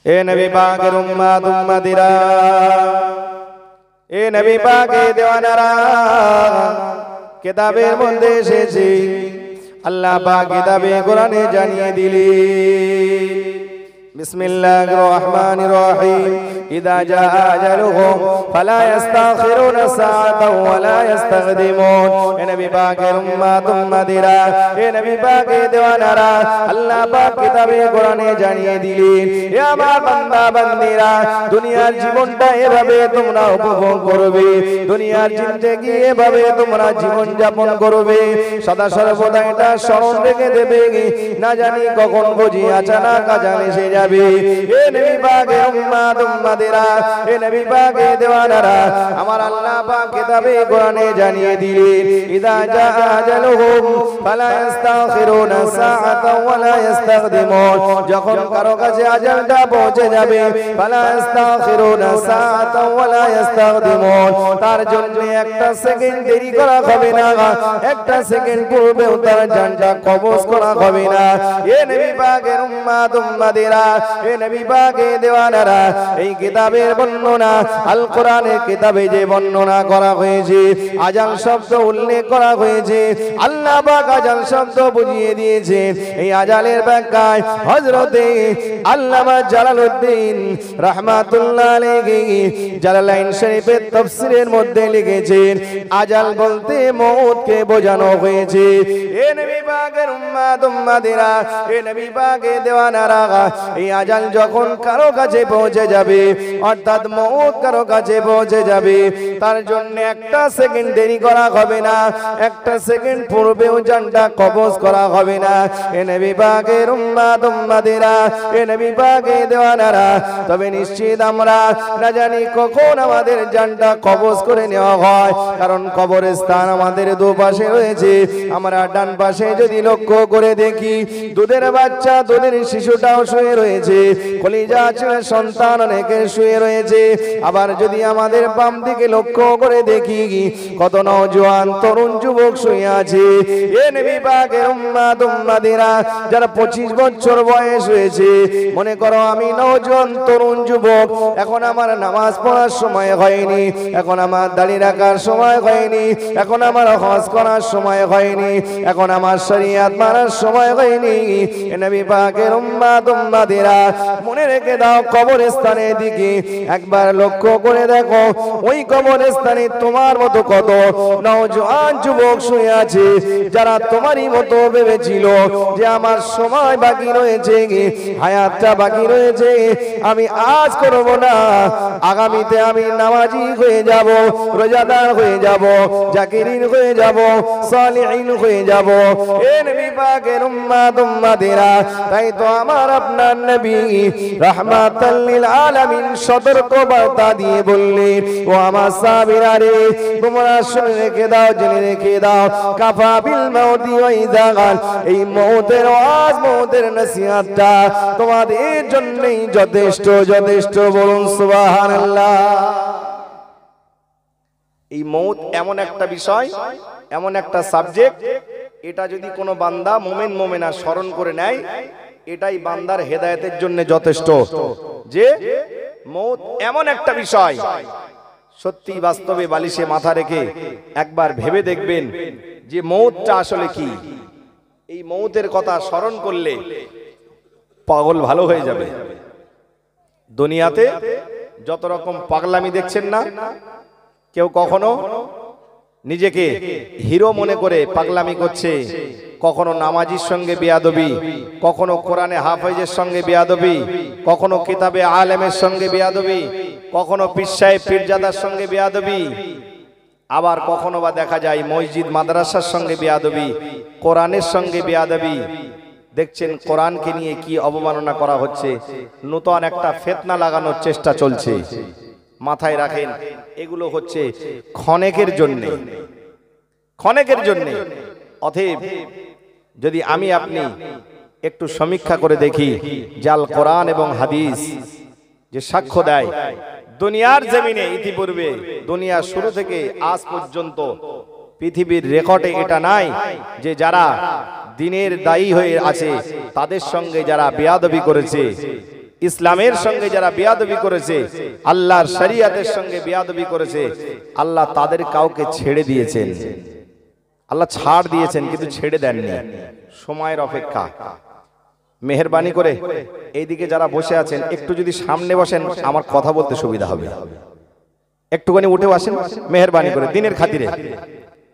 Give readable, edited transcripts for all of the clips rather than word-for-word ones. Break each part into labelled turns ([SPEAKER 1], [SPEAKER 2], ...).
[SPEAKER 1] এ নবী পাকের উম্মত উম্মতিরা, এ নবী পাকের দেওয়ানারা, কিতাবের মধ্যে এসেছে আল্লাহ পাক কিতাবে কোরআনে জানিয়ে দিলেন বিসমিল্লাহির রহমানির রহিম ইযা জা আজালুহুম ফালা ইস্তাখিরুনা সাআতাও ওয়ালা ইস্তাকদিমুন। এ নবী পাকের উম্মত উম্মতিরা, এ নবী পাকের দেওয়ানারা, আল্লাহ পাক কিতাবে কোরআনে জানিয়ে দিলেন হে আমার বান্দা বান্দীরা, দুনিয়ার জীবনটা এভাবে তোমরা উপভোগ করবে, দুনিয়ার জিন্দেগি এভাবে তোমরা জীবন যাপন করবে, সদা সর্বদা এটা স্মরণ রেখে দেবে, না জানি কখন বুঝি আচানক আজান এসে যাবে। এ নবী পাকের উম্মত উম্মতিরা, এ নবী পাকের দেওয়ানারা, আমার আল্লাহ পাক কিতাবে কোরআনে জানিয়ে দিলেন ইযা জা আজালুহুম ফালা ইস্তাখিরুনা সাআতাও ওয়ালা ইস্তাকদিমুন। যখন কারো কাছে আজালটা পৌঁছে যাবে, ফালা ইস্তাখিরুনা সাআতাও ওয়ালা ইস্তাকদিমুন, তার জন্য একটা সেকেন্ড দেরি করা হবে না, একটা সেকেন্ড পূর্বেও তার জানটা কবজ করা হবে না। এ নবী পাকের উম্মত উম্মতিরা, এ নবী পাকের দেওয়ানারা, এই কিতাবের বর্ণনা, আল কোরআনের কিতাবে যে বর্ণনা করা হয়েছে, আজান শব্দ উল্লেখ করা হয়েছে, আল্লাহ পাক আজান শব্দ বুঝিয়ে দিয়েছে। এই আজানের ব্যাখ্যায় হযরতে আল্লামা জালালউদ্দিন রাহমাতুল্লাহ আলাইহি জালালাইন শরীফের তাফসীরের মধ্যে লিখেছেন আজাল বলতে মওতকে বোঝানো হয়েছে। এ নবী পাকের উম্মত উম্মতিরা, এ নবী পাকের দেওয়ানারা, এই আজান যখন কারো কাছে পৌঁছে যাবে, অর্থাৎ মওত কারো কাছে পৌঁছে যাবে, তার জন্য একটা সেকেন্ড দেরি করা হবে না, একটা সেকেন্ড পূর্বেও জানটা কবজ করা হবে না। এ নবী পাকের উম্মত উম্মতিরা, এ নবী পাকের দেওয়ানারা, তবে নিশ্চিত আমরা না জানি কখন আমাদের জানটা কবজ করে নেওয়া হয়, কারণ কবরস্থান আমাদের দুপাশে রয়েছে। আমরা ডান পাশে যদি লক্ষ্য করে দেখি, দুধের বাচ্চা, দুধের শিশুটাও শুয়ে রয়েছে, কলিজা ছেলে সন্তান অনেকে শুয়ে রয়েছে। আবার যদি আমাদের বাম দিকে লক্ষ্য করে দেখি, কত নওজোয়ান তরুণ যুবক শুয়ে আছে। এ নবী পাকের উম্মত উম্মতিরা, যারা 25 বছর বয়স হয়েছে, মনে করো আমি নওজোয়ান তরুণ যুবক, এখন আমার নামাজ পড়ার সময় হয়নি, এখন আমার দাড়ি রাখার সময় হয়নি, এখন আমার হজ করার সময় হয়নি, এখন আমার শরীয়ত মানার সময় হয়নি। এ নবী পাকের উম্মত উম্মতিরা, মনে রেখে দাও, কবরস্থানের দিকে একবার লক্ষ্য করে দেখো, ওই কবরস্থানে তোমার মতো কত নওজোয়ান যুবক শুয়ে আছে, যারা তোমারই মতো ভেবেছিল যে আমার সময় বাকি রয়েছে, হায়াতটা বাকি রয়েছে, আমি আজ করব না, আগামীতে আমি নামাজি হয়ে যাব, রোজাদার হয়ে যাব, জাকিরিন হয়ে যাব, সালিহিন হয়ে যাব। এ নবী পাকের উম্মত উম্মতিরা, তাই তো আমার আপনার নবী রাহমাতাল লিল আলামিন সতর্ক বার্তা দিয়ে বললেন, ও আমার সাহাবীরা রে, তোমরা শুনে রেখে দাও, জেনে রেখে দাও, কাফা বিল মাউতি ওয়া ইযাগাল, এই মওতের ওয়াজ, মওতের নসিহতটা তোমাদের জন্যই যথেষ্ট, যথেষ্ট। বলুন সুবহানাল্লাহ। এই মওত এমন একটা বিষয়, এমন একটা সাবজেক্ট, এটা যদি কোনো বান্দা মুমিন মুমিনা স্মরণ করে নেয়, এটাই বান্দার হেদায়েতের জন্য যথেষ্ট। যে মওত এমন একটা বিষয়, সত্যি বাস্তবে বালিশে মাথা রেখে একবার ভেবে দেখবেন যে মওতটা আসলে কি। এই মওতের কথা স্মরণ করলে পাগল ভালো হয়ে যাবে। দুনিয়াতে যত রকম পাগলামি দেখছেন না, কেউ কখনো নিজেকে হিরো মনে করে পাগলামি করছে, কখনো নামাজির সঙ্গে বেয়াদবি, কখনো কোরআনে হাফেজের সঙ্গে বেয়াদবি, কখনো কিতাবে আলেমের সঙ্গে বেয়াদবি, কখনো পীর সাহেব পীরজাদার সঙ্গে বেয়াদবি, আবার কখনো বা দেখা যায় মসজিদ মাদ্রাসার সঙ্গে বেয়াদবি, কোরআনের সঙ্গে বেয়াদবি। দেখছেন কোরআনকে নিয়ে কি অবমাননা করা হচ্ছে, নতুন একটা ফিতনা লাগানোর চেষ্টা চলছে। মাথায় রাখেন, এগুলো হচ্ছে ক্ষণেকের জন্য, ক্ষণেকের জন্য। অতএব যদি আমি আপনি একটু সমীক্ষা করে দেখি, জাল কোরআন এবং হাদিস যে সাক্ষ্য দেয়, দুনিয়ার জমিনে ইতিপূর্বে, দুনিয়া শুরু থেকে আজ পর্যন্ত পৃথিবীর রেকর্ডে এটা নাই যে যারা দিনের দায়ী হয়ে আছে তাদের সঙ্গে যারা বেয়াদবি করেছে, ইসলামের সঙ্গে যারা বেয়াদবি করেছে, আল্লাহর শরীয়তের সঙ্গে বেয়াদবি করেছে, আল্লাহ তাদের কাউকে ছেড়ে দিয়েছেন। আল্লাহ ছাড় দিয়েছেন কিন্তু ছেড়ে দেননি, সময়ের অপেক্ষা। মেহেরবানি করে এইদিকে যারা বসে আছেন একটু যদি সামনে বসেন, আমার কথা বলতে সুবিধা হবে। একটুখানি উঠেও আসেন মেহেরবানি করে, দিনের খাতিরে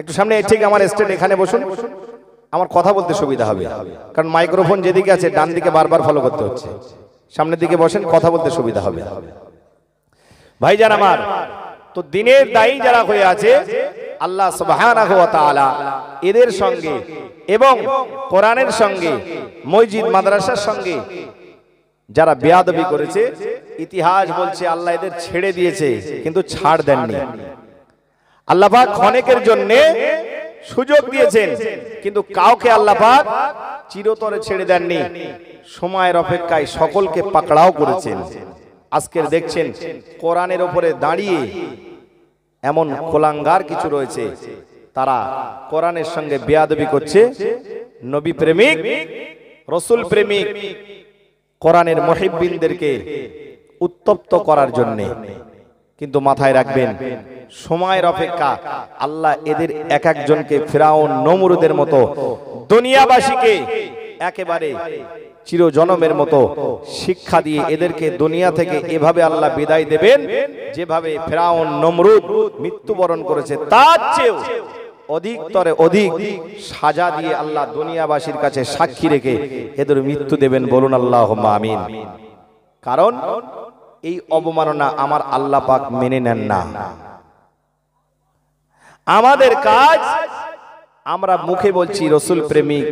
[SPEAKER 1] একটু সামনে, ঠিক আমার স্টেট এখানে বসুন, আমার কথা বলতে সুবিধা হবে। কারণ মাইক্রোফোন যেদিকে আছে ডান দিকে বারবার ফলো করতে হচ্ছে। সামনের দিকে বসেন, কথা বলতে সুবিধা হবে। ভাইজান আমার, তো দিনের দায়ী যারা হয়ে আছে, আল্লাহ সুবহানাহু ওয়া তাআলা এদের সঙ্গে এবং কোরআনের সঙ্গে, মসজিদ মাদ্রাসার সঙ্গে যারা বেয়াদবি করেছে, ইতিহাস বলছে আল্লাহ এদের ছেড়ে দিয়েছে কিন্তু ছাড় দেননি। আল্লাহ পাক অনেকের জন্য সুযোগ দিয়েছেন কিন্তু কাউকে আল্লাহ পাক চিরতরে ছেড়ে দেননি, সময়ের অপেক্ষায় সকলকে পাকড়াও করেছেন। আজকের দেখছেন কোরআনের উপরে দাঁড়িয়ে এমন কোলাঙ্গার কিছু রয়েছে, তারা কোরআনের সঙ্গে বেয়াদবি করছে, নবী প্রেমিক, রাসূল প্রেমিক, কোরআনের মুহিব্বিনদেরকে উত্তপ্ত করার জন্য। কিন্তু মাথায় রাখবেন, সময়ের অপেক্ষা আল্লাহ এদের এক একজনকে ফিরাউন নমরুদের মতো দুনিয়াবাসীকে একেবারে চিরজনমের মতো শিক্ষা দিয়ে এদেরকে দুনিয়া থেকে এভাবে আল্লাহ বিদায় দেবেন, যেভাবে ফিরাউন নমরুদ মৃত্যুবরণ করেছে তার চেয়েও অধিকতরে অধিক সাজা দিয়ে আল্লাহ দুনিয়াবাসীর কাছে সাক্ষী রেখে এদের মৃত্যু দেবেন। বলুন আল্লাহুম্মা আমিন। কারণ এই অবমাননা আমার আল্লাহ পাক মেনে নেন না। আমাদের কাজ, আমরা মুখে বলছি রাসূল প্রেমিক,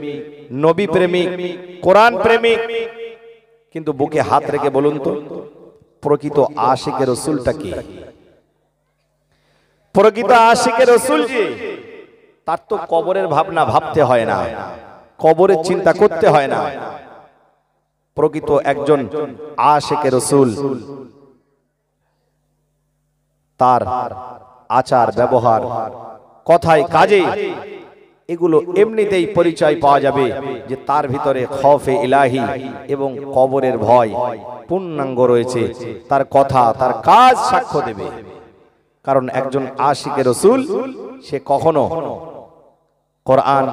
[SPEAKER 1] নবী প্রেমিক, কোরআন প্রেমিক, কিন্তু বুকে হাত রেখে বলুন তো প্রকৃত আশিকে রাসূলটা কি? প্রকৃত আশিকে রাসূল যে, তার তো কবরের ভাবনা ভাবতে হয় না, কবরের চিন্তা করতে হয় না। প্রকৃত একজন আশিকে রাসূল তার আচার ব্যবহার, কথায় কাজে, এগুলো এমনিতেই পরিচয় পাওয়া যাবে যে তার ভিতরে খৌফে ইলাহি এবং কবরের ভয় পূর্ণাঙ্গ রয়েছে। তার কথা, তার কাজ সাক্ষ্য দেবে। কারণ একজন আশিকে রাসূল সে কখনো কোরআন,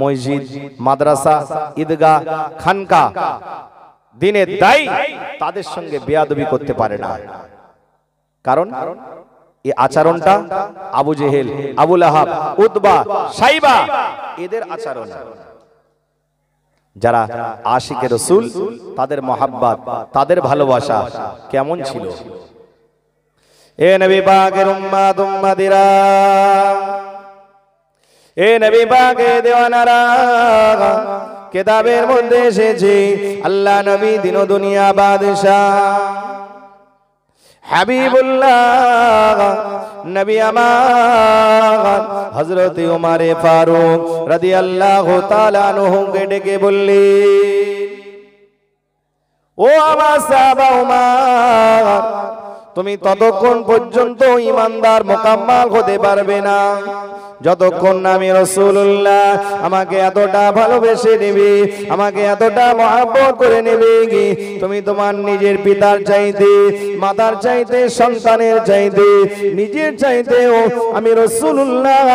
[SPEAKER 1] মসজিদ, মাদ্রাসা, ঈদগাহ, খানকা, দিনের দায়ী তাদের সঙ্গে বেয়াদবি করতে পারে না। কারণ এই আচরণটা আবু জেহেল, আবু লাহাব, উতবা, সাইবা এদের আচরণ। যারা আশিকে রাসূল, তাদের মহাব্বত, তাদের ভালোবাসা কেমন ছিল? এ নবী পাকের উম্মত উম্মতিরা, এ নবী পাকের দেওয়ানারা, কিতাবের মধ্যে এসেছে আল্লাহ নবী দিন ও দুনিয়া বাদশাহ হাবিবুল্লাহ নবী আমার হযরত উমর ফারুক রাদিয়াল্লাহু তাআলা আনহুকে ডেকে বললেন, ও আমার সাহাবা উমর, তুমি ততক্ষণ পর্যন্ত ঈমানদার মুকাম্মাল হতে পারবে না যতক্ষণ না আমি রাসূলুল্লাহ আমাকে এতটা ভালোবেসে নেবে, আমাকে এতটা মহব্বত করে নেবে কি তুমি তোমার নিজের পিতার চাইতে, মাতার চাইতে, সন্তানের চাইতে, নিজের চাইতেও আমি রাসূলুল্লাহ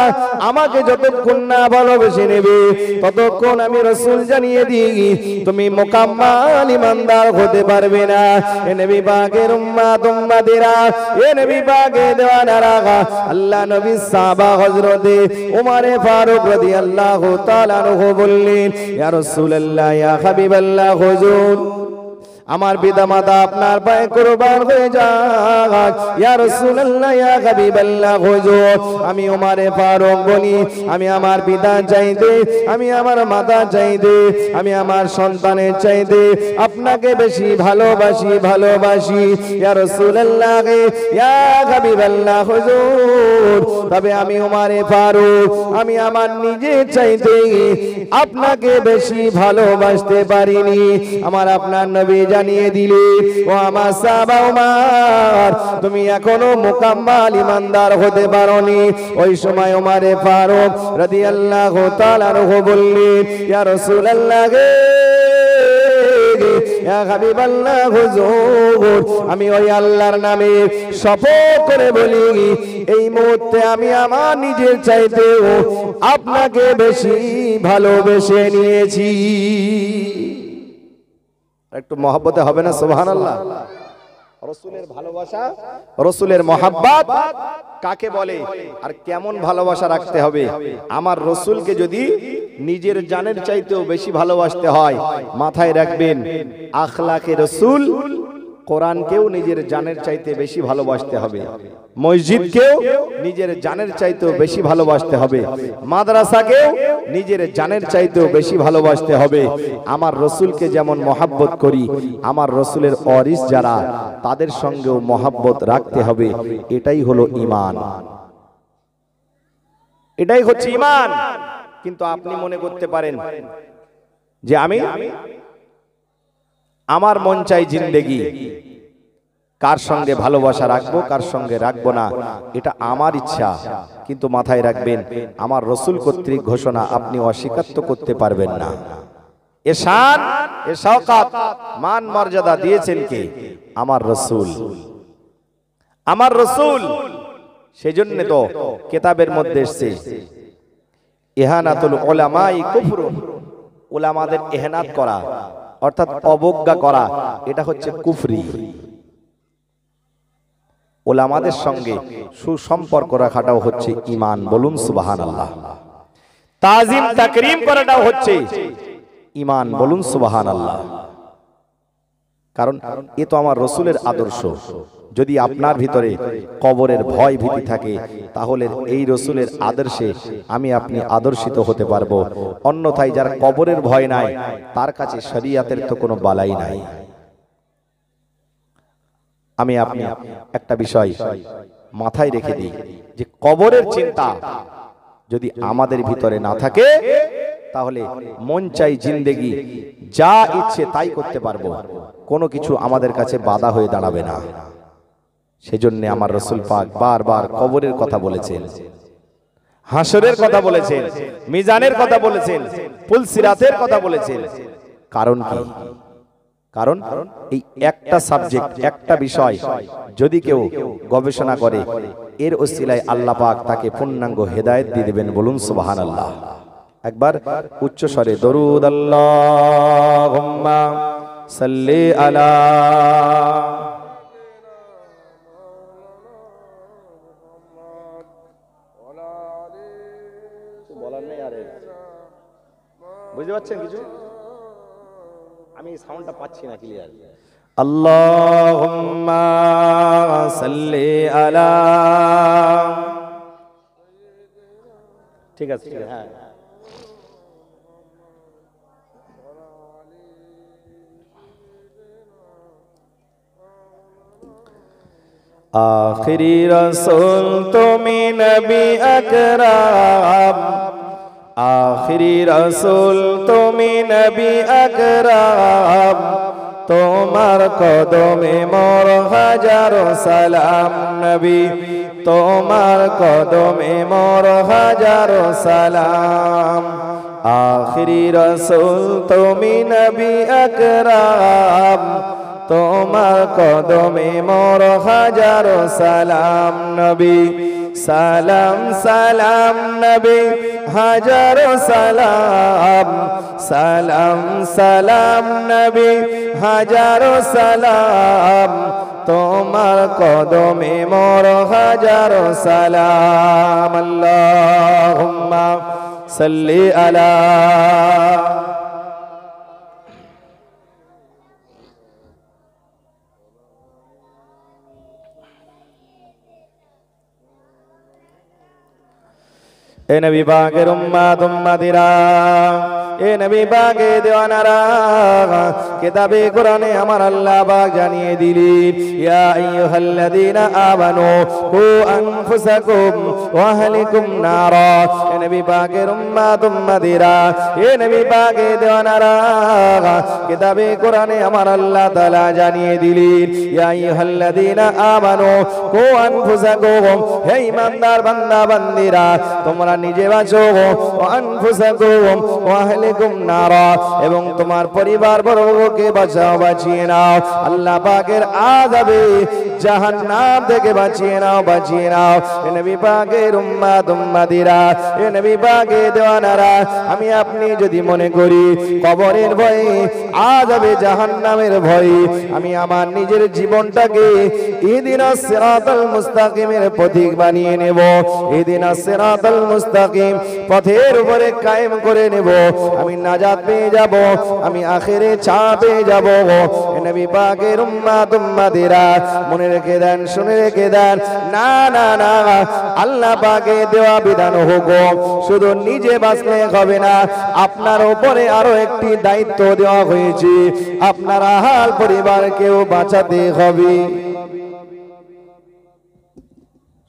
[SPEAKER 1] আমাকে যতক্ষণ না ভালোবেসে নেবে ততক্ষণ আমি রাসূল জানিয়ে দিই তুমি মুকাম্মাল ঈমানদার হতে পারবে না। এ নবী পাকের উম্মত উম্মতিরা, এ নবী পাকের দেওয়ানারা, আল্লাহ নবী সাহাবা হযরত উমর ফারুক রাদিয়াল্লাহু তাআলা আনহু বললেন, ইয়া রাসূলুল্লাহ, ইয়া হাবিবাল্লাহ, হুজুর আমার পিতামাতা আপনার পায়ে কুরবান হয়ে যাক। ইয়া রাসূলুল্লাহ, ইয়া হাবিবাল্লাহ, হুজুর আমি উমর ফারুক বলি, আমি আমার পিতা চাইতে, আমি আমার মাতা চাইতে, আমি আমার সন্তানের চাইতে আপনাকে বেশি ভালোবাসি, ভালোবাসি। ইয়া রাসূলুল্লাহ, ইয়া হাবিবাল্লাহ, হুজুর তবে আমি উমর ফারুক আমি আমার নিজের চাইতে আপনাকে বেশি ভালোবাসতে পারিনি। আমার আপনার নবী জানিয়ে দিলে, ও আমার সাহাবা উমর তুমি এখনো মুকাম্মাল ঈমানদার হতে পারোনি। ওই সময় উমর ফারুক রাদিয়াল্লাহু তাআলা আনহু বললেন, ইয়া রাসূলুল্লাহ, ইয়া হাবিবাল্লাহ হুজুর, আমি ওই আল্লাহর নামে শপথ করে বলি, এই মুহূর্তে আমি আমার নিজের চাইতেও আপনাকে বেশি ভালোবেসে নিয়েছি। একটু মহব্বতে হবে না সুবহানাল্লাহ? রাসূলের ভালোবাসা, রাসূলের মহব্বত কাকে বলে আর কেমন ভালোবাসা রাখতে হবে? আমার রাসূলকে যদি নিজের জানের চাইতেও বেশি ভালোবাসতে হয়, মাথায় রাখবেন আখলাকে রাসূল, কোরআনকেও নিজের জানের চাইতে বেশি ভালোবাসতে হবে, মসজিদকেও নিজের জানের চাইতেও বেশি ভালোবাসতে হবে, মাদ্রাসাকেও নিজের জানের চাইতেও বেশি ভালোবাসতে হবে। আমার রাসূলকে যেমন মহব্বত করি, আমার রাসূলের ওয়ারিস যারা তাদের সঙ্গেও মহব্বত রাখতে হবে। এটাই হলো ঈমান, এটাই হচ্ছে ঈমান। কিন্তু আপনি মনে করতে পারেন যে আমি আমার মন চাই জিন্দেগি, কার সঙ্গে ভালোবাসা রাখবো কার সঙ্গে রাখবো না এটা আমার ইচ্ছা। কিন্তু মাথায় রাখবেন আমার রাসূল কর্তৃক ঘোষণা, আপনি অস্বীকার করতে পারবেন না। এ শান, এ শওকত, মান মর্যাদা দিয়েছেন কে? আমার রাসূল, আমার রাসূল। সেজন্য তো কিতাবের মধ্যে এসেছে ইহানাতুল উলামাই কুফরুন, উলামাদের ইহনাত করা অর্থাৎ অবজ্ঞা করা, এটা হচ্ছে কুফরি। উলামাদের সঙ্গে সুসম্পর্ক রাখাটাও হচ্ছে ঈমান, বলুন সুবহানাল্লাহ। তাজিম তাকরীম করাটাও হচ্ছে ঈমান, বলুন সুবহানাল্লাহ। কারণ এ তো আমার রাসূলের আদর্শ। যদি আপনার ভিতরে কবরের ভয় ভীতি থাকে, তাহলে এই রাসূলের আদর্শে আমি আপনি আদর্শিত হতে পারবো। অন্যথায় যার কবরের ভয় নাই, তার কাছে শরীয়তের তো কোনো বালাই নাই। আমি আপনি একটা বিষয় মাথায় রেখে দিই যে কবরের চিন্তা যদি আমাদের ভিতরে না থাকে, তাহলে মন চাই জিন্দেগি যা ইচ্ছে তাই করতে পারবো, কোনো কিছু আমাদের কাছে বাধা হয়ে দাঁড়াবে না। সেজন্য আমার রাসূল পাক বারবার কবরের কথা বলেছেন, হাসরের কথা বলেছেন, মিজানের কথা বলেছেন, পুলসিরাতের কথা বলেছেন। কারণ কি? কারণ এই একটা সাবজেক্ট, একটা বিষয় যদি কেউ গবেষণা করে, এর ওসিলায় আল্লাহ পাক তাকে পূর্ণাঙ্গ হেদায়েত দিয়ে দেবেন, বলুন সুবহানাল্লাহ। একবার উচ্চ স্বরে দরুদ আল্লাহুম্মা সাল্লি আলা। বলার নেই আরে, বুঝতে পারছেন কিছু? আমি সাউন্ডটা পাচ্ছি না ক্লিয়ার। আল্লাহুম্মা সাল্লি আলা। ঠিক আছে, ঠিক আছে, হ্যাঁ। आखिरी रसूल तुमी नबी अकरम, आखिरी रसूल तुमी नबी अकरम, তোমার কদমে মোর হাজারো সালাম নবী, তোমার কদমে মোর হাজারো সালাম। আখিরি রসুল তুমি নবী আকরাম, তোমার কদমে মোর হাজারো সালাম নবী। সালাম সালাম নবী হাজারো সালাম, সালাম সালাম নবী হাজারো সালাম, তোমার কদমে মোর হাজারো সালাম। আল্লাহুম্মা সাল্লি আলা। এ নবী পাকের উম্মত উম্মতিরা, এ নবী পাকে দেওয়ানারা, কিতাবে কোরআনে আমার আল্লাহ পাক জানিয়ে দিলেন, ইয়া আইয়ুহাল্লাযীনা আমানু কু আনফুসাকুম ওয়া আহলিকুম নারা। এ নবী পাকের উম্মত উম্মতিরা, এ নবী পাকে দেওয়ানারা, কিতাবে কোরআনে আমার আল্লাহ তাআলা জানিয়ে দিলেন, ইয়া আইয়ুহাল্লাযীনা আমানু কু আনফুসাকুম, হে ঈমানদার বান্দা বান্দীরা, তোমরা নিজে বাঁচো, ওয়া আনফুসাকুম ওয়া আহলিকুম নারা, এবং তোমার পরিবার বর্গ গুলোকে বাঁচাও, বাঁচিয়ে নাও আল্লাহ পাকের আযাবে জাহান্নাম থেকে বাঁচিয়ে নাও, বাঁচিয়ে নাও। এ নবী পাকের উম্মত উম্মতিরা, এ নবী পাকের দেওয়ানারা, আমি আপনি যদি মনে করি কবরের ভয়ে, আযাবে জাহান্নামের ভয়ে আমি আমার নিজের জীবনটাকে ইহদিনাস সিরাতাল মুস্তাকিমের পথিক বানিয়ে নেব, ইহদিনাস সিরাতাল মুস্তাকিম পথের উপরে কায়েম করে নেব, আমি নাজাত পেয়ে যাব, আমি আখিরে ছাড় পেয়ে যাব। এ নবী পাকের উম্মত উম্মতিরা মনে রেখে দেন, শুনে রেখে দেন, না না না, আল্লাহ পাকের দেওয়া বিধান হুকুম শুধু নিজে বাঁচলে হবে না, আপনার উপরে আরো একটি দায়িত্ব দেওয়া হয়েছে, আপনার আহাল পরিবারকেও বাঁচাতে হবে।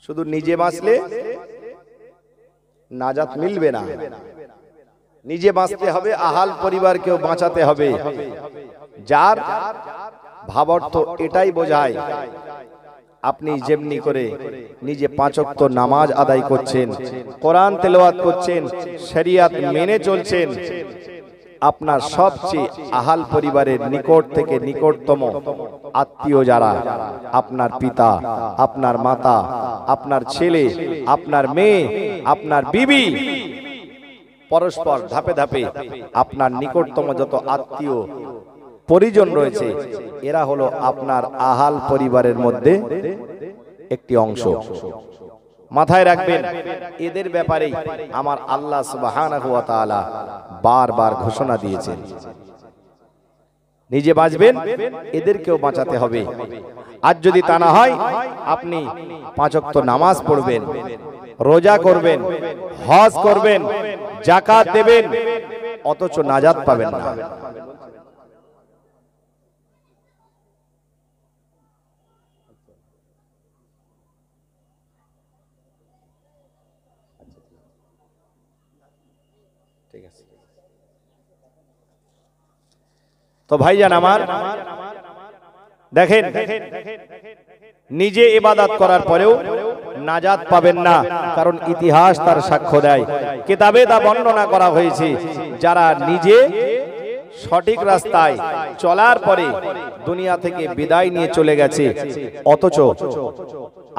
[SPEAKER 1] শুধু নিজে বাঁচলে নাজাত মিলবে না, নিজে বাঁচতে হবে, আহাল পরিবারকেও বাঁচাতে হবে। যার ভাবার্থ এটাই বোঝায় আপনি যেমনি করে নিজে 5 ওয়াক্ত নামাজ আদায় করছেন, কোরআন তেলাওয়াত করছেন, শরীয়ত মেনে চলছেন, আপনার সবচেয়ে আহাল পরিবারের নিকট থেকে নিকটতম আত্মীয় যারা, আপনার পিতা, আপনার মাতা, আপনার ছেলে, আপনার মেয়ে, আপনার বিবি, পরস্পর ধাপে ধাপে আপনার নিকটতম যত আত্মীয় পরিজন রয়েছে, এরা হলো আপনার আহাল পরিবারের মধ্যে একটি অংশ। মাথায় রাখবেন, এদের ব্যাপারেই আমার আল্লাহ সুবহানাহু ওয়া তাআলা বারবার ঘোষণা দিয়েছেন, নিজে বাঁচবেন, এদেরকেও বাঁচাতে হবে। আর যদি তা না হয়, আপনি 5 ওয়াক্ত নামাজ পড়বেন, রোজা করবেন, হজ করবেন, যাকাত দেবেন, অথচ নাজাত পাবেন না। তো ভাইজান আমার, দেখেন, নিজে ইবাদত করার পরেও নাজাত পাবেন না, কারণ ইতিহাস তার সাক্ষ্য দেয়, কিতাবে তা বর্ণনা করা হয়েছে, যারা নিজে সঠিক রাস্তায় চলার পরে দুনিয়া থেকে বিদায় নিয়ে চলে গেছে, অথচ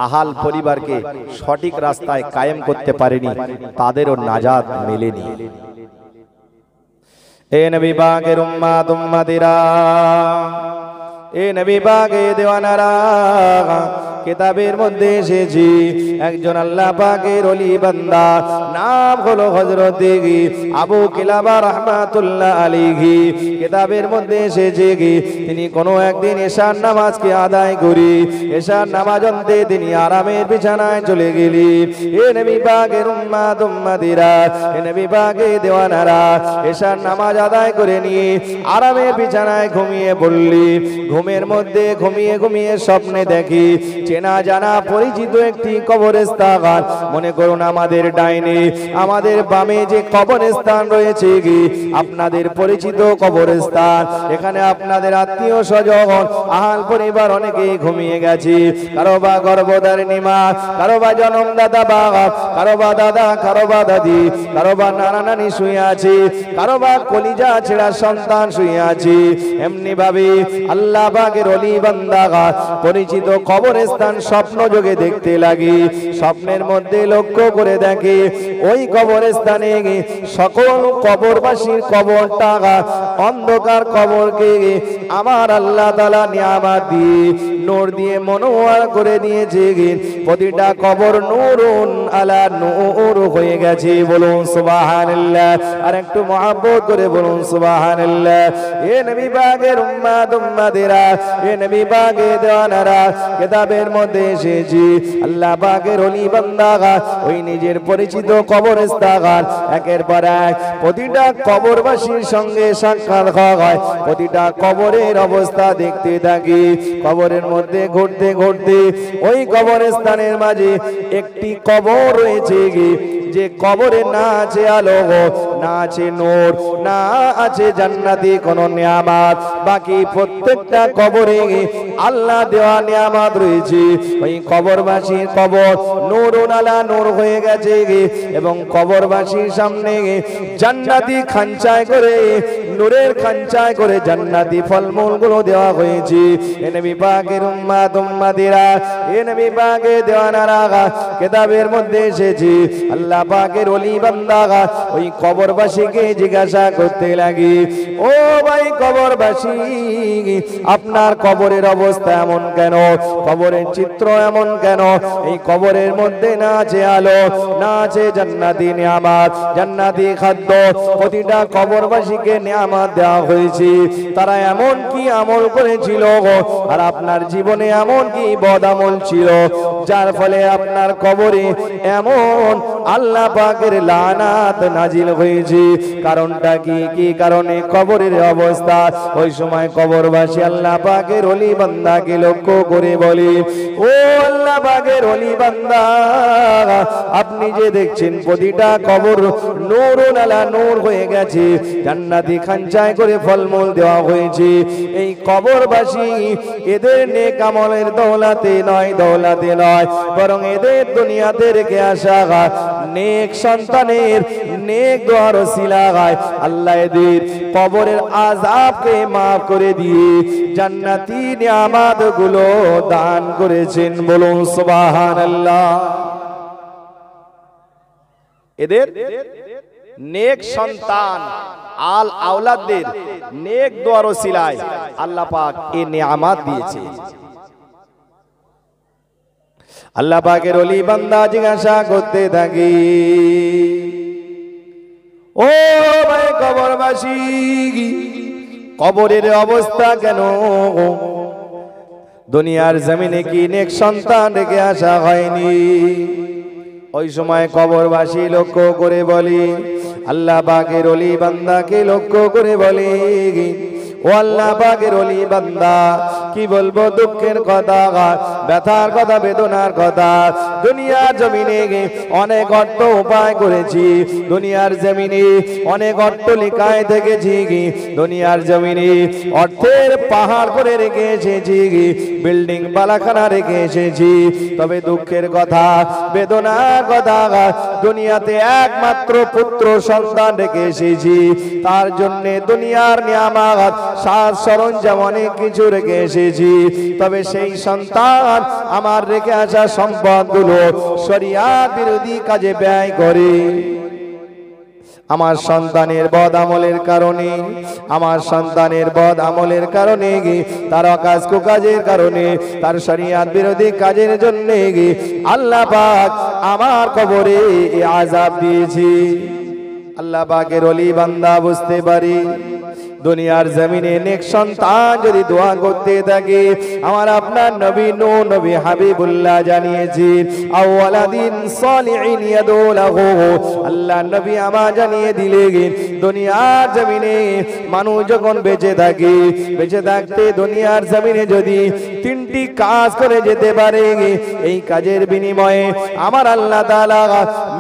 [SPEAKER 1] আহাল পরিবারকে সঠিক রাস্তায় কায়েম করতে পারেনি, তাদেরও নাজাত মেলেনি। এ নবী পাকের উম্মত উম্মতিরা, এ নবী পাকের দেওয়ানারা, কিতাবের মধ্যে এসেছে একজন আল্লাহ পাকের ওলি বান্দা, নাম হলো হযরত আবু কিলাবা রাহমাতুল্লাহ আলাইহি। কিতাবের মধ্যে এসেছে তিনি কোনো একদিন এশার নামাজকে আদায় করে এশার নামাজ অন্তে তিনি আরামের বিছানায় চলে গেলেন। এ নবী পাকের উম্মত উম্মতিরা, এ নবী পাকের দেওয়ানারা, এশার নামাজ আদায় করে নিয়ে আরামের বিছানায় ঘুমিয়ে পড়লেন। ঘুমের মধ্যে ঘুমিয়ে ঘুমিয়ে স্বপ্নে দেখি চেনা জানা পরিচিত একটি কবরস্থান, মনে করুন আমাদের ডাইনে আমাদের বামে যে কবরস্থান রয়েছে, আপনাদের পরিচিত কবরস্থান, এখানে আপনাদের আত্মীয় স্বজন আহাল পরিবার অনেকেই ঘুমিয়ে গেছে, কারো বা গর্ভধারিণী মা, কারো বা জন্মদাতা বাপ, কারো বা দাদা, কারো বা দাদি, কারো বা নানা নানি শুয়ে আছে, কারো বা কলিজা ছেঁড়া সন্তান শুয়ে আছে। এমনি ভাবে আল্লাহ পাকের ওলি বান্দা পরিচিত কবরস্থান স্বপ্ন যোগে দেখতে লাগি। স্বপ্নের মধ্যে লক্ষ্য করে দেখে ওই কবরস্থানে সকল কবরবাসীর কবরটা অন্ধকার কবরকে আমার আল্লাহ তাআলা নিয়ামত দিয়ে নূর দিয়ে মনোয়ার করে দিয়েছে। প্রতিটা কবর নূরুন আলা নূর হয়ে গেছে। বলুন সুবহানাল্লাহ, আর একটু মহব্বত করে বলুন সুবহানাল্লাহ। এ নবী পাকের উম্মত উম্মতিরা, এ নবী পাকের দেওয়ানারা, কিতাবের মধ্যে এসেছে আল্লাহ পাকের ওলি বান্দা ওই নিজের পরিচিত কবরস্থান একের পর এক প্রতিটা কবরবাসীর সঙ্গে সাক্ষাৎ হয়, প্রতিটা কবরের অবস্থা দেখতে থাকি। কবরের মধ্যে ঘুরতে ঘুরতে ওই কবরস্থানের মাঝে একটি কবর রয়েছে, যে কবরে না আছে আলো, না আছে নূর, না আছে জান্নাতি কোন নিয়ামত, বাকি প্রত্যেকটা কবরে আল্লাহ দেওয়া নিয়ামত রয়েছে। ওই কবরবাসীর কবর নূরুন আলা নূর হয়ে গেছে এবং কবরবাসীর সামনে জান্নাতি খাঞ্চায় করে নূরের খাঞ্চায় করে জান্নাতি ফলমূলগুলো দেওয়া হয়েছে। এ নবী পাকের উম্মত উম্মতিরা, এ নবী পাকের দেওয়ানারা, কিতাবের মধ্যে এসেছে আল্লাহ পাকের ওলি বান্দা ওই কবরবাসীকে জিজ্ঞাসা করতে লাগে, ও ভাই কবরবাসী, আপনার কবরের অবস্থা এমন কেন? কবরের চিত্র এমন কেন? এই কবরের মধ্যে না আছে আলো, না আছে জান্নাতি নিয়ামত, জান্নাতি খাদ্য। প্রতিটা কবরবাসীকে নিয়ামত দেওয়া হয়েছে। তারা এমন কি আমল করেছিল আর আপনার জীবনে এমন কি বদ আমল ছিল যার ফলে আপনার কবরে এমন আল্লাহ পাকের লানাত নাজিল হয়েছে? কারণটা কি? কি কারণে কবরের অবস্থা? ওই সময় কবরবাসী আল্লাহ পাকের ওলি বান্দাকে লক্ষ্য করে বলে, ও আল্লাহ পাকের ওলি বান্দা, আপনি যে দেখছেন প্রতিটা কবর নূরুন আলা নূর হয়ে গেছে, জান্নাতি খাঞ্চায় করে ফলমূল দেওয়া হয়েছে। এই কবরবাসী এদের নেক আমলের দৌলতে নয়, দৌলতে নয়, বরং এদের দুনিয়াতে রেখে আসা নেক সন্তানের নেক দোয়ার ওসিলায় আল্লাহ এদের কবরের আযাবকে maaf করে দিয়ে জান্নাতি নিয়ামতগুলো দান করেছেন। বলুন সুবহানাল্লাহ। এদের নেক সন্তান আল আওলাদদের নেক দোয়ার ওসিলায় আল্লাহ পাক এই নিয়ামত দিয়েছে। আল্লাহ পাকের ওলি বান্দা জিজ্ঞাসা করতে থাকে, ও ভাই কবরবাসী, কবরের অবস্থা কেন? দুনিয়ার জমিনে কি নেক সন্তান রেখে আসা হয়নি? ওই সময় কবরবাসী লক্ষ্য করে বলি, আল্লাহ পাকের ওলি বান্দাকে লক্ষ্য করে বলি, ও আল্লাহ পাকের ওলি বান্দা, কি বলবো দুঃখের কথা, ব্যথার কথা, বেদনার কথা। দুনিয়ার জমিনে অনেক অর্থ উপায় করেছি, দুনিয়ার জমিনে অনেক অট্টালিকায় দেখেছি, দুনিয়ার জমিনে অর্থের পাহাড় করে রেখে এসেছি, বিল্ডিং বালাখানা রেখে এসেছি। তবে দুঃখের কথা, বেদনার কথা, দুনিয়াতে একমাত্র পুত্র সন্তান রেখে এসেছি। তার জন্য দুনিয়ার নিয়ামত, সাজ সরঞ্জাম অনেক কিছু রেখে এসেছি। তবে সেই সন্তান আমার রেখে আসা সম্পদগুলো শরিয়াত বিরোধী কাজে ব্যয় করে। আমার সন্তানের বদ আমলের কারণে, আমার সন্তানের বদ আমলের কারণে, তার অকাজ কুকাজের কারণে, তার শরিয়াত বিরোধী কাজের জন্য আল্লাহ পাক আমার কবরে আযাব দিয়েছি। আল্লাহ পাকের ওলি বান্দা বুঝতে পারি, দুনিয়ার জমিনে নেক সন্তান যদি দোয়া করতে থাকে, আমার আপনার নবী নূহ নবী হাবিবুল্লাহ জানিয়েছি, আওয়ালাদিন সালিহিন ইয়াদুলাহু, আল্লাহ নবী আমার জানিয়ে দিলে দুনিয়ার জমিনে মানুষ যখন বেঁচে থাকে, বেঁচে থাকতে দুনিয়ার জমিনে যদি তিনটি কাজ করে যেতে পারে, এই কাজের বিনিময়ে আমার আল্লাহ তাআলা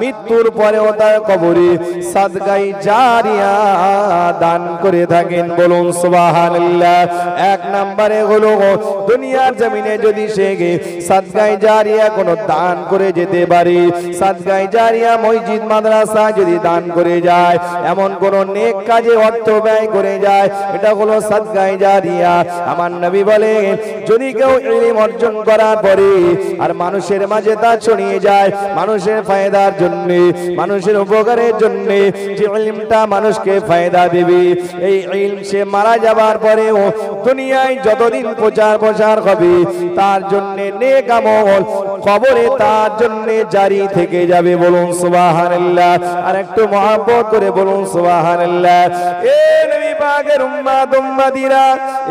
[SPEAKER 1] মৃত্যুর পরেও তার কবরে সাদগায়ে জারিয়া দান করে থাকে। বলুন সুবহানাল্লাহ। এক নম্বরে হলো দুনিয়ার জমিনে যদি সে সাদগায়ে জারিয়া কোনো দান করে যেতে পারে, সাদগায়ে জারিয়া মসজিদ মাদ্রাসা যদি দান করে যায়, এমন কোন নেক কাজে অর্থ ব্যয় করে যায়, এটা হলো সাদগায়ে জারিয়া। আমার নবী বলেন, যদি কেউ ইলম অর্জন করার পরে আর মানুষের মাঝে তা ছড়িয়ে যায়, মানুষের ফায়দার জন্য, মানুষের উপকারের জন্য, যে ইলমটা মানুষকে ফায়দা দেবে, এই ইলম সে মারা যাবার পরেও দুনিয়ায় যতদিন প্রচার হবে, তার জন্য নেক আমল কবরে তার জন্য জারি থেকে যাবে। বলুন সুবহানাল্লাহ। আর একটু মহব্বত করে বলুন সুবহানাল্লাহ। এ নবী পাকের উম্মত উম্মতিরা,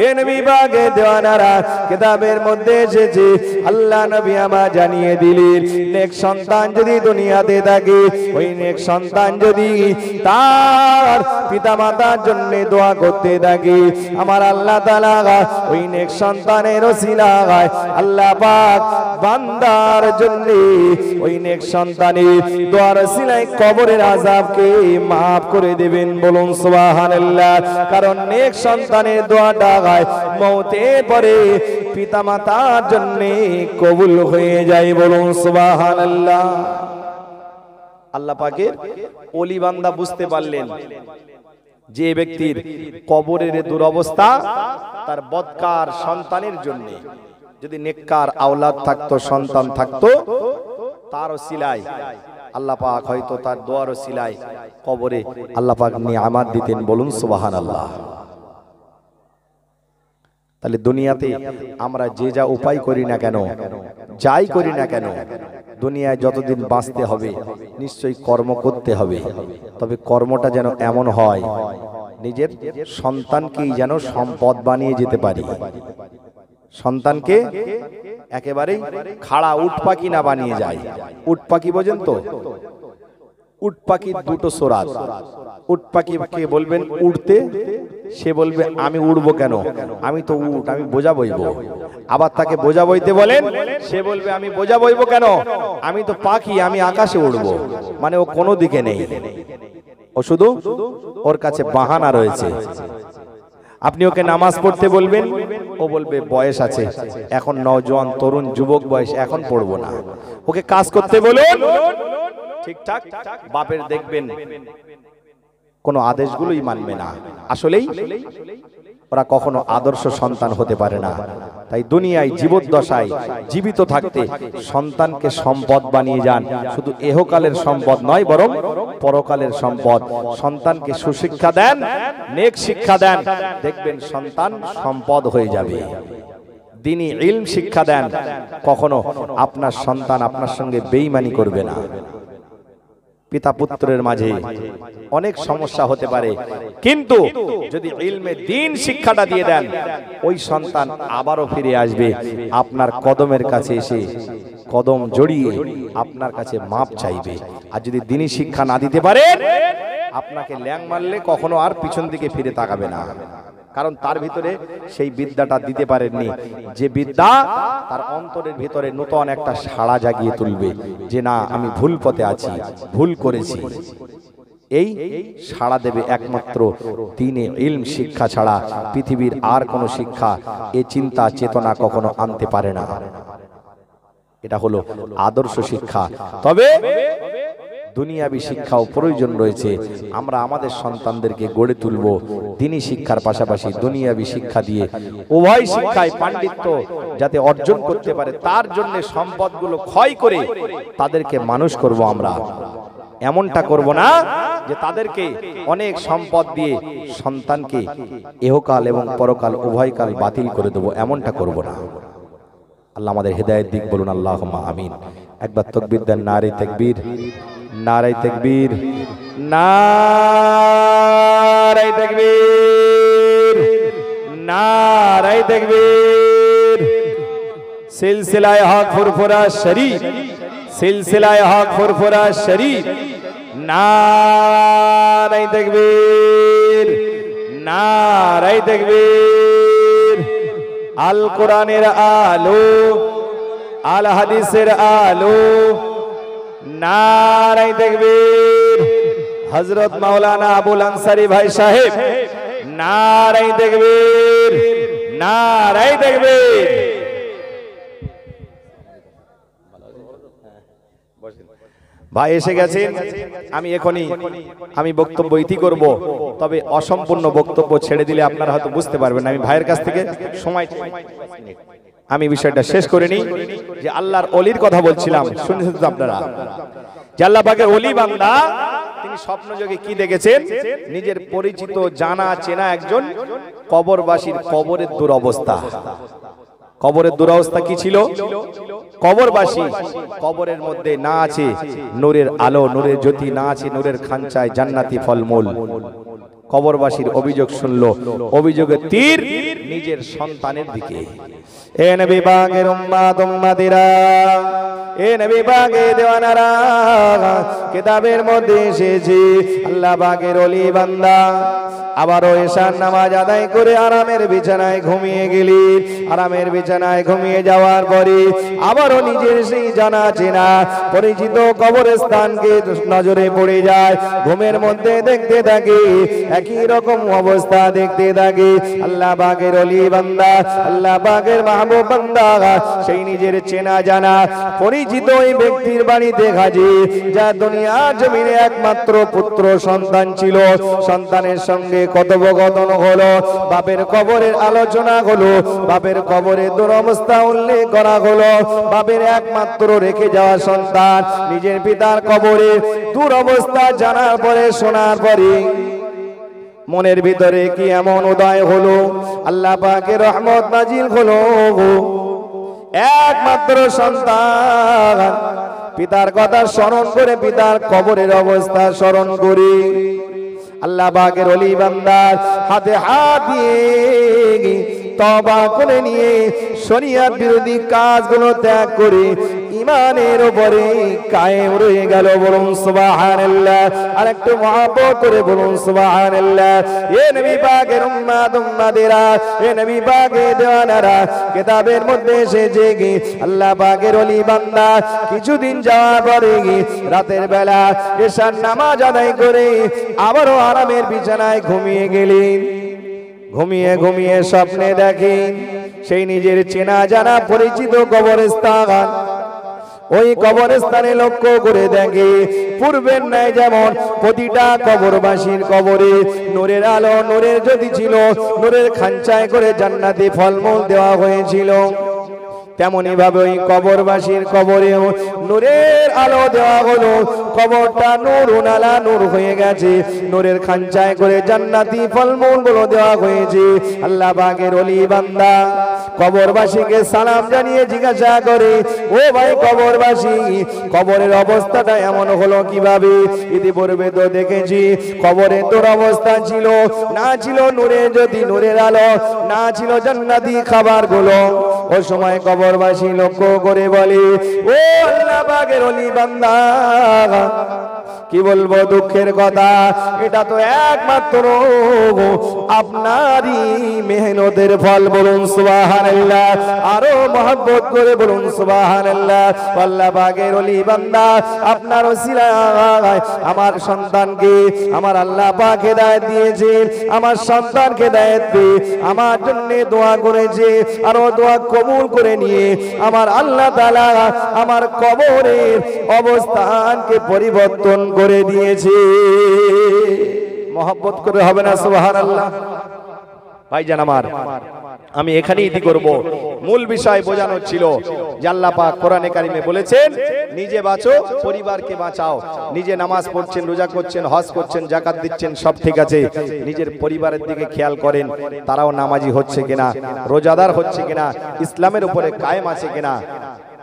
[SPEAKER 1] এ নবী পাকের দেওয়ানারা, কিতাবের মধ্যে এসেছে আল্লাহ নবী আমার জানিয়ে দিলেন, নেক সন্তান যদি দুনিয়াতে থাকে, ওই নেক সন্তান যদি তার পিতামাতার জন্য দোয়া করতে থাকে, আমার আল্লাহ তাআলা ওই নেক সন্তানের ওসিলায় আল্লাহ পাক বান্দার জন্য ওই নেক সন্তানের দোয়ার ওসিলায় কবরের আযাবকে maaf করে দেবেন। বলুন সুবহানাল্লাহ। কারণ নেক সন্তানের দোয়াটা মওতের পরে পিতামাতার জন্য কবুল হয়ে যায়। বলুন সুবহানাল্লাহ। আল্লাহ পাকের ওলি বান্দা বুঝতে পারলেন যে ব্যক্তির কবরের দুরবস্থা তার বদকার সন্তানের জন্য, যদি নেককার আওলাদ থাকতো, সন্তান থাকতো, তার ওসিলায় আল্লাহ পাক হয়তো তার দোয়ার ওসিলায় কবরে আল্লাহ পাক নিয়ামত দিতেন। বলুন সুবহানাল্লাহ। তাহলে দুনিয়াতে আমরা যে যা উপায় করি না কেন, যাই করি না কেন, দুনিয়ায় যতদিন বাঁচতে হবে নিশ্চয়ই কর্ম করতে হবে। তবে কর্মটা যেন এমন হয় নিজের সন্তানকেই যেন সম্পদ বানিয়ে যেতে পারি, সন্তানকে একেবারেই খাড়া উট পাখি না বানিয়ে যায়। উট পাখি বোঝেন তো? উট পাখির দুটো সোরাত। উট পাখিকে বলবেন উড়তে, সে বলবে আমি উড়বো কেন, আমি তো উট, আমি বোঝা বইব। আবার তাকে বোঝা বইতে বলেন, সে বলবে আমি বোঝা বইব কেন, আমি তো পাখি, আমি আকাশে উড়বো। মানে ও কোনো দিকে নেই, ও শুধু ওর কাছে বাহানা রয়েছে। আপনি ওকে নামাজ পড়তে বলবেন, ও বলবে বয়স আছে, এখন নওজোয়ান তরুণ যুবক বয়স, এখন পড়বো না। ওকে কাজ করতে বলুন, ঠিকঠাক বাপের দেখবেন কোনো আদেশগুলোই মানবে না। আসলেই ওরা কখনো আদর্শ সন্তান হতে পারে না। তাই দুনিয়ায় জীবদ্দশায় জীবিত থাকতে সন্তানকে সম্পদ বানিয়ে যান। শুধু এহকালের সম্পদ নয়, বরং পরকালের সম্পদ। সন্তানকে সুশিক্ষা দেন, নেক শিক্ষা দেন, দেখবেন সন্তান সম্পদ হয়ে যাবে। দ্বীনি ইলম শিক্ষা দেন, কখনো আপনার সন্তান আপনার সঙ্গে বেঈমানি করবে না। পিতা পুত্রের মাঝে অনেক সমস্যা হতে পারে, কিন্তু যদি ইলমে দ্বীন শিক্ষাটা দিয়ে দেন, ওই সন্তান আবারও ফিরে আসবে আপনার কদমের কাছে, এসে কদম জড়িয়ে আপনার কাছে মাপ চাইবে। আর যদি দ্বীনি শিক্ষা না দিতে পারে, আপনাকে ল্যাং মারলে কখনো আর পিছন দিকে ফিরে তাকাবে না। কারণ তার ভিতরে সেই বিদ্যাটা দিতে পারেননি, যে বিদ্যা তার অন্তরের ভিতরে নতুন একটা সাড়া জাগিয়ে তুলবে যে না, আমি ভুল পথে আছি, ভুল করেছি। এই সাড়া দেবে একমাত্র দ্বীনে ইলম শিক্ষা ছাড়া পৃথিবীর আর কোনো শিক্ষা এ চিন্তা চেতনা কখনো আনতে পারে না। এটা হলো আদর্শ শিক্ষা। তবে দুনিয়াবী শিক্ষাও প্রয়োজন রয়েছে। আমরা আমাদের সন্তানদেরকে গড়ে তুলব দ্বীনি শিক্ষার পাশাপাশি দুনিয়াবী শিক্ষা দিয়ে, উভয় শিক্ষায় পাণ্ডিত্য যাতে অর্জন করতে পারে, তার জন্য সম্পদগুলো ক্ষয় করে তাদেরকে মানুষ করব। আমরা এমনটা করব না যে তাদেরকে অনেক সম্পদ দিয়ে সন্তানকে ইহকাল এবং পরকাল উভয়কাল বাতিল করে দেব, এমনটা করব না। আল্লাহ আমাদের হেদায়েত দিক। বলুন আল্লাহুম্মা আমিন। একবার তাকবীর দেন, নারে তাকবীর, নারে তাকবীর, নারে তাকবীর, নারে তাকবীর। সিলসিলায়ে হক ফুরফুরা শরীফ, সিলসিলায়ে হক ফুরফুরা শরীফ, নারে তাকবীর, নারে তাকবীর। আল কোরআনের আলো, আল হাদিসের আলো, নারে তাকবীর। হযরত মাওলানা আবুল আনসারী ভাই সাহেব, নারে তাকবীর, নারে তাকবীর। ভাই এসে গেছেন, আমি বক্তব্য ইতি করব, তবে অসম্পূর্ণ বক্তব্য ছেড়ে দিলে আপনারা হয়তো বুঝতে পারবেন না। আমি ভাইয়ের কাছ থেকে সময়, আমি বিষয়টা শেষ করে নিই। যে আল্লাহর ওলির কথা বলছিলাম, শুনছেন তো আপনারা? যে আল্লাহ পাকের ওলি বান্দা, তিনি স্বপ্নযোগে কি দেখেছেন? নিজের পরিচিত জানা চেনা একজন কবরবাসীর কবরের দুরবস্থা। কবরের দুরবস্থা কি ছিল? কবরবাসী কবরের মধ্যে না আছে নূরের আলো, নূরের জ্যোতি, না আছে নূরের খাঞ্চায় জান্নাতি ফলমূল। কবরবাসীর অভিযোগ শুনলো, অভিযোগের তীর নিজের সন্তানের দিকে। এ নবী পাকের উম্মত উম্মতিরা, এ নবী পাকের দেওয়ানারা, কিতাবের মধ্যে এসেছে আল্লাহ পাকের ওলি বান্দা আবারও এশার নামাজ আদায় করে আরামের বিছানায় ঘুমিয়ে গেলি। আরামের বিছানায় ঘুমিয়ে যাওয়ার পরে আবারও নিজের সেই জানা চেনা পরিচিত কবরস্থানকে নজরে পড়ে যায়। ঘুমের মধ্যে দেখতে থাকে, একই রকম অবস্থা দেখতে থাকে। আল্লাহ পাকের ওলি বান্দা, আল্লাহ পাকের মাহবুব বান্দা সেই নিজের চেনা জানা পরিচিত পরিচিত ওই ব্যক্তির বাড়িতে হাজির, যা দুনিয়ার জমিনে একমাত্র পুত্র সন্তান ছিল। সন্তানের সঙ্গে কথোপকথন হলো, বাপের কবরের আলোচনা হলো, বাপের কবরের দুরবস্থা উল্লেখ করা হলো। বাপের একমাত্র রেখে যাওয়া সন্তান নিজের পিতার কবরের দুরবস্থা জানার পরে, শোনার পরে মনের ভিতরে কি এমন উদয় হলো, আল্লাহ পাকের রহমত নাজিল হলো। একমাত্র সন্তান পিতার কথা স্মরণ করে, পিতার কবরের অবস্থা স্মরণ করে আল্লাহ পাকের ওলি বান্দার হাতে হাত দিয়ে তওবা করে নিয়ে শরিয়ত বিরোধী কাজগুলো ত্যাগ করে ইমানের উপরে কায়েম রয়ে গেল। বলুন সুবহানাল্লাহ। আর একটু মহব্বত করে বলুন সুবহানাল্লাহ। এ নবী পাকের উম্মত উম্মতেরা, এ নবী পাকের দেওয়ানারা, কিতাবের মধ্যে এসেছে কি আল্লাহ পাকের ওলি বান্দা কিছুদিন যাওয়ার পরে রাতের বেলা এশার নামাজ আদায় করে আবারও আরামের বিছানায় ঘুমিয়ে গেলেন। ঘুমিয়ে ঘুমিয়ে স্বপ্নে দেখেন সেই নিজের চেনা জানা পরিচিত কবরস্থান। ওই কবরস্থানে লক্ষ্য করে দেখে পূর্বের ন্যায় যেমন প্রতিটা কবরবাসীর কবরে নূরের আলো, নূরের জ্যোতি ছিল, নূরের খাঞ্চায় করে জান্নাতি ফলমূল দেওয়া হয়েছিল, তেমনি ভাবে ওই কবরবাসীর কবরেও নূরের আলো দেওয়া হলো। কবরটা নূর আলা নূর হয়ে গেছে, নূরের খাঞ্চায় করে জান্নাতি ফলমূল গুলো দেওয়া হয়েছে। আল্লাহ পাকের ওলি বান্দা কবরবাসীকে সালাম জানিয়ে জিজ্ঞাসা করে, ও ভাই কবরবাসী, কবরের অবস্থাটা এমন হলো কিভাবে? ইতিপূর্বে তো দেখেছি কবরের তোর অবস্থা ছিল না, ছিল নূরের জ্যোতি, নূরের আলো, না ছিল জান্নাতি খাবার গুলো। ওই সময় কবরবাসী লক্ষ্য করে বলে, ও আল্লাহ পাকের ওলি বান্দা, কি বলবো দুঃখের কথা, এটা তো একমাত্র আপনারই মেহনতের ফল। বলুন সুবহানাল্লাহ। আরো মহব্বত করে বলুন সুবহানাল্লাহ। আল্লাহ পাকের ওলি বান্দা, আপনার ওসিলায় আমার সন্তানকে আমার আল্লাহ পাক হেদায়েত দিয়েছে, আমার সন্তানকে হেদায়েত দিয়ে আমার জন্য দোয়া করেছে। আর ও দোয়া কবুল করে নিয়ে আমার আল্লাহ তাআলা আমার কবরের অবস্থানকে পরিবর্তন করে দিয়েছে। মহব্বত করে হবে না সুবহানাল্লাহ? ভাইজান আমার, আমি এখানেই ইতি করব। মূল বিষয় বোঝানো ছিল যে আল্লাহ পাক কোরআনে কারিমে বলেছেন, নিজে বাঁচো, পরিবারকে বাঁচাও। নিজে নামাজ পড়ছেন, রোজা করছেন, হজ করছেন, যাকাত দিচ্ছেন, সব ঠিক আছে, নিজের পরিবারের দিকে খেয়াল করেন, তারাও নামাজি হচ্ছে কিনা, রোজাদার হচ্ছে কিনা, ইসলামের উপরে কায়েম আছে কিনা।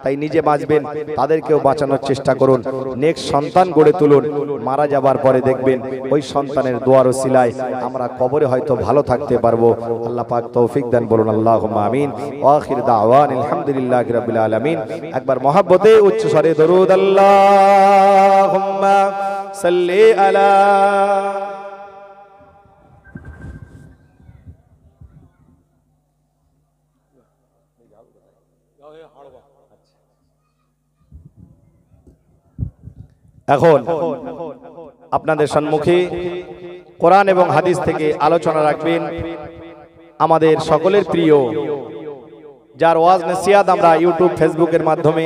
[SPEAKER 1] তাই নিজে বাঁচবেন, তাদেরকেও বাঁচানোর চেষ্টা করুন। নেক্সট সন্তান গড়ে তুলুন। মারা যাবার পরে দেখবেন ওই সন্তানের দোয়ার ওসিলায় আমরা কবরে হয়তো ভালো থাকতে পারবো। আল্লাহ পাক তৌফিক দেন। বলুন আল্লাহুম্মা আমিন। আখির দাওয়ান আলহামদুলিল্লাহি রাব্বিল আলামিন। একবার মহব্বতে উচ্চ স্বরে দরুদ আল্লাহুম্মা সাল্লি আলা। এখন আপনাদের সম্মুখে কোরআন এবং হাদিস থেকে আলোচনা রাখবেন আমাদের সকলের প্রিয়, যার ওয়াজ নসিহত আমরা ইউটিউব ফেসবুকের মাধ্যমে